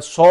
100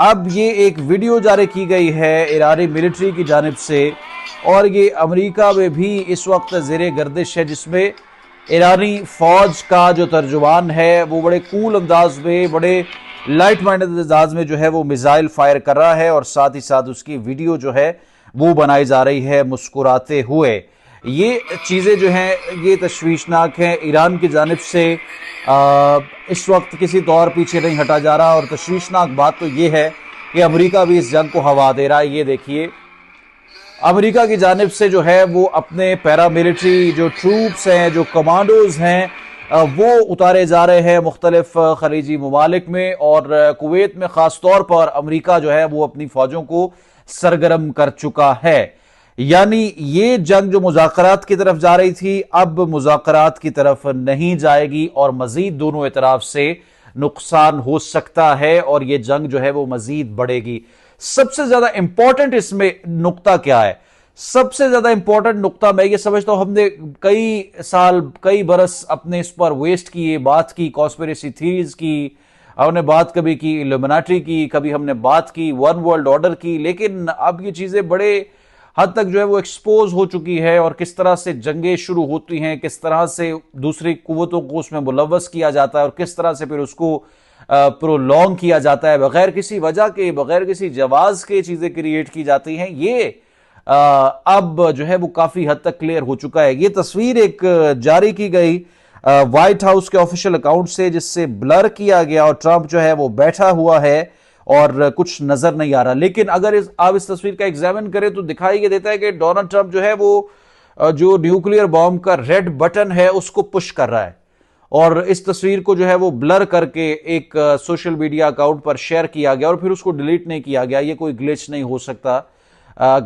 اب یہ ایک ویڈیو جاری کی گئی ہے ایرانی ملٹری کی جانب سے، اور یہ امریکہ میں بھی اس وقت زیر گردش ہے، جس میں ایرانی فوج کا جو ترجمان ہے وہ بڑے کول انداز میں، بڑے لائٹ مائنڈ انداز میں جو ہے وہ میزائل فائر کر رہا ہے، اور ساتھ ہی ساتھ اس کی ویڈیو جو ہے وہ بنائی جا رہی ہے مسکراتے ہوئے۔ یہ چیزیں جو ہیں یہ تشویشناک ہیں۔ ایران کی جانب سے اس وقت کسی طور پیچھے نہیں ہٹا جا رہا، اور تشویشناک بات تو یہ ہے کہ امریکہ بھی اس جنگ کو ہوا دے رہا ہے۔ یہ دیکھیے امریکہ کی جانب سے جو ہے وہ اپنے پیراملٹری جو ٹروپس ہیں، جو کمانڈوز ہیں، وہ اتارے جا رہے ہیں مختلف خلیجی ممالک میں، اور کویت میں خاص طور پر امریکہ جو ہے وہ اپنی فوجوں کو سرگرم کر چکا ہے۔ یعنی یہ جنگ جو مذاکرات کی طرف جا رہی تھی اب مذاکرات کی طرف نہیں جائے گی، اور مزید دونوں اطراف سے نقصان ہو سکتا ہے، اور یہ جنگ جو ہے وہ مزید بڑھے گی۔ سب سے زیادہ امپورٹنٹ اس میں نقطہ کیا ہے؟ سب سے زیادہ امپورٹنٹ نقطہ میں یہ سمجھتا ہوں، ہم نے کئی سال کئی برس اپنے اس پر ویسٹ کیے، بات کی کانسپیریسی تھیریز کی، ہم نے بات کبھی کی ایلومیناٹی کی، کبھی ہم نے بات کی ون ورلڈ آرڈر کی، لیکن اب یہ چیزیں بڑے حد تک جو ہے وہ ایکسپوز ہو چکی ہے، اور کس طرح سے جنگیں شروع ہوتی ہیں، کس طرح سے دوسری قوتوں کو اس میں ملوث کیا جاتا ہے، اور کس طرح سے پھر اس کو پرولونگ کیا جاتا ہے، بغیر کسی وجہ کے، بغیر کسی جواز کے چیزیں کریٹ کی جاتی ہیں۔ یہ اب جو ہے وہ کافی حد تک کلیئر ہو چکا ہے۔ یہ تصویر ایک جاری کی گئی وائٹ ہاؤس کے آفیشیل اکاؤنٹ سے، جس سے بلر کیا گیا، اور ٹرمپ جو ہے وہ بیٹھا ہوا ہے اور کچھ نظر نہیں آ رہا۔ لیکن اگر آپ اس تصویر کا ایگزامن کریں تو دکھائی یہ دیتا ہے کہ ڈونلڈ ٹرمپ جو ہے وہ جو نیوکلیئر بام کا ریڈ بٹن ہے اس کو پش کر رہا ہے، اور اس تصویر کو جو ہے وہ بلر کر کے ایک سوشل میڈیا اکاؤنٹ پر شیئر کیا گیا، اور پھر اس کو ڈیلیٹ نہیں کیا گیا۔ یہ کوئی گلیچ نہیں ہو سکتا۔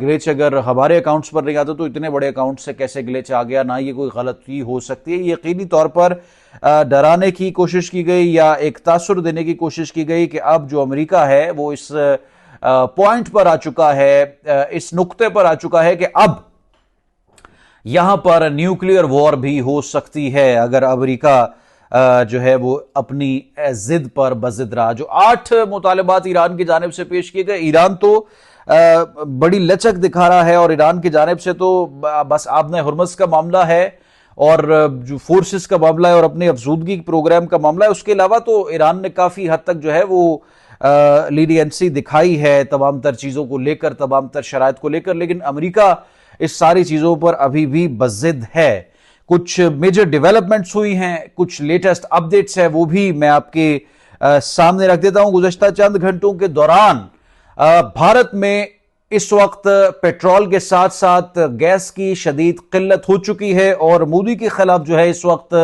گلیچ اگر ہمارے اکاؤنٹس پر نہیں آتا تو اتنے بڑے اکاؤنٹ سے کیسے گلیچ آ گیا؟ نہ یہ کوئی غلطی ہو سکتی ہے۔ یقینی طور پر ڈرانے کی کوشش کی گئی یا ایک تاثر دینے کی کوشش کی گئی کہ اب جو امریکہ ہے وہ اس پوائنٹ پر آ چکا ہے، اس نقطے پر آ چکا ہے کہ اب یہاں پر نیوکلیئر وار بھی ہو سکتی ہے اگر امریکہ جو ہے وہ اپنی ضد پر بضد رہا۔ جو 8 مطالبات ایران کی جانب سے پیش کیے گئے، ایران تو بڑی لچک دکھا رہا ہے، اور ایران کی جانب سے تو بس آبنۂ ہرمز کا معاملہ ہے، اور جو فورسز کا معاملہ ہے، اور اپنی افزودگی پروگرام کا معاملہ ہے۔ اس کے علاوہ تو ایران نے کافی حد تک جو ہے وہ لینینسی دکھائی ہے تمام تر چیزوں کو لے کر، تمام تر شرائط کو لے کر، لیکن امریکہ اس ساری چیزوں پر ابھی بھی بضد ہے۔ کچھ میجر ڈیولپمنٹس ہوئی ہیں، کچھ لیٹسٹ اپڈیٹس ہیں، وہ بھی میں آپ کے سامنے رکھ دیتا ہوں۔ گزشتہ چند گھنٹوں کے دوران بھارت میں اس وقت پیٹرول کے ساتھ ساتھ گیس کی شدید قلت ہو چکی ہے، اور مودی کے خلاف جو ہے اس وقت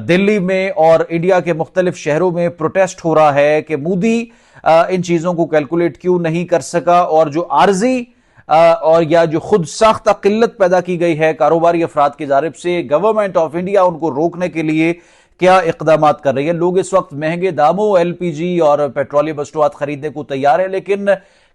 دلی میں اور انڈیا کے مختلف شہروں میں پروٹیسٹ ہو رہا ہے کہ مودی ان چیزوں کو کیلکولیٹ کیوں نہیں کر سکا، اور جو عارضی اور یا جو خود ساختہ قلت پیدا کی گئی ہے کاروباری افراد کی جانب سے، گورنمنٹ آف انڈیا ان کو روکنے کے لیے کیا اقدامات کر رہی ہے۔ لوگ اس وقت مہنگے داموں ایل پی جی اور پیٹرولیم مصنوعات خریدنے کو تیار ہے، لیکن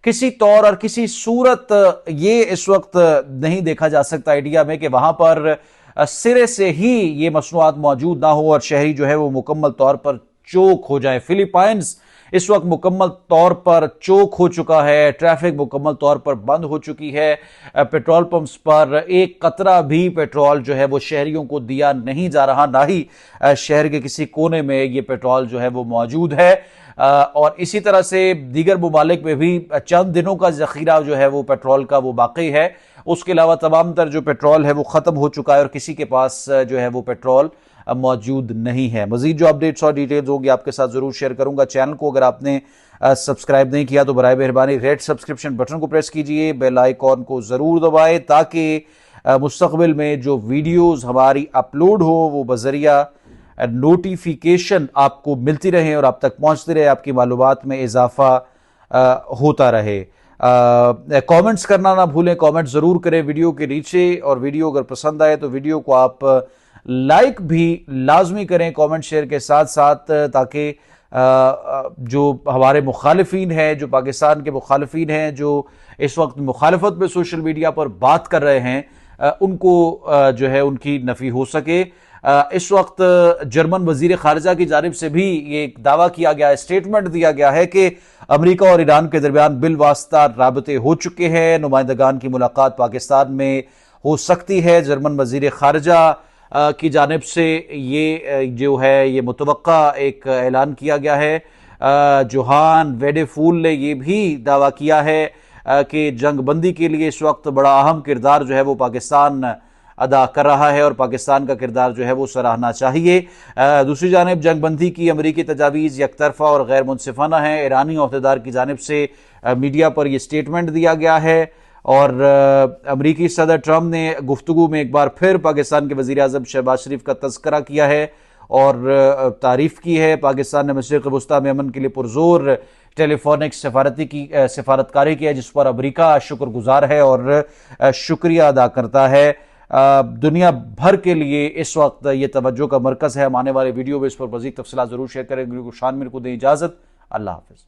کسی طور اور کسی صورت یہ اس وقت نہیں دیکھا جا سکتا انڈیا میں کہ وہاں پر سرے سے ہی یہ مصنوعات موجود نہ ہو اور شہری جو ہے وہ مکمل طور پر چوک ہو جائے۔ فلپائنز اس وقت مکمل طور پر چوک ہو چکا ہے، ٹریفک مکمل طور پر بند ہو چکی ہے، پیٹرول پمپس پر ایک قطرہ بھی پیٹرول جو ہے وہ شہریوں کو دیا نہیں جا رہا، نہ ہی شہر کے کسی کونے میں یہ پیٹرول جو ہے وہ موجود ہے، اور اسی طرح سے دیگر ممالک میں بھی چند دنوں کا ذخیرہ جو ہے وہ پیٹرول کا وہ باقی ہے۔ اس کے علاوہ تمام تر جو پیٹرول ہے وہ ختم ہو چکا ہے، اور کسی کے پاس جو ہے وہ پیٹرول موجود نہیں ہے۔ مزید جو اپڈیٹس اور ڈیٹیلز ہوگی آپ کے ساتھ ضرور شیئر کروں گا۔ چینل کو اگر آپ نے سبسکرائب نہیں کیا تو برائے مہربانی ریڈ سبسکرپشن بٹن کو پریس کیجئے، بیل آئیکن کو ضرور دبائیں تاکہ مستقبل میں جو ویڈیوز ہماری اپلوڈ ہو وہ بذریعہ نوٹیفیکیشن آپ کو ملتی رہے اور آپ تک پہنچتی رہے، آپ کی معلومات میں اضافہ ہوتا رہے۔ کامنٹس کرنا نہ بھولیں، کامنٹ ضرور کریں ویڈیو کے نیچے، اور ویڈیو اگر پسند آئے تو ویڈیو کو آپ لائک بھی لازمی کریں کامنٹ شیئر کے ساتھ ساتھ، تاکہ جو ہمارے مخالفین ہیں، جو پاکستان کے مخالفین ہیں، جو اس وقت مخالفت پہ سوشل میڈیا پر بات کر رہے ہیں، ان کو جو ہے ان کی نفی ہو سکے۔ اس وقت جرمن وزیر خارجہ کی جانب سے بھی یہ ایک دعویٰ کیا گیا ہے، اسٹیٹمنٹ دیا گیا ہے کہ امریکہ اور ایران کے درمیان بالواسطہ رابطے ہو چکے ہیں، نمائندگان کی ملاقات پاکستان میں ہو سکتی ہے۔ جرمن وزیر خارجہ کی جانب سے یہ جو ہے یہ متوقع ایک اعلان کیا گیا ہے۔ جوہان ویڈے فول نے یہ بھی دعویٰ کیا ہے کہ جنگ بندی کے لیے اس وقت بڑا اہم کردار جو ہے وہ پاکستان ادا کر رہا ہے اور پاکستان کا کردار جو ہے وہ سراہنا چاہیے۔ دوسری جانب جنگ بندی کی امریکی تجاویز یک طرفہ اور غیر منصفانہ ہیں۔ ایرانی عہدیدار کی جانب سے میڈیا پر یہ سٹیٹمنٹ دیا گیا ہے اور امریکی صدر ٹرمپ نے گفتگو میں ایک بار پھر پاکستان کے وزیر اعظم شہباز شریف کا تذکرہ کیا ہے اور تعریف کی ہے۔ پاکستان نے مشرق وسطیٰ میں امن کے لیے پرزور ٹیلی فونک سفارتکاری کی ہے، جس پر امریکہ شکر گزار ہے اور شکریہ ادا کرتا ہے۔ دنیا بھر کے لیے اس وقت یہ توجہ کا مرکز ہے۔ ہم آنے والے ویڈیو میں اس پر مزید تفصیلات ضرور شیئر کریں گے۔ شان میر کو دیں اجازت، اللہ حافظ۔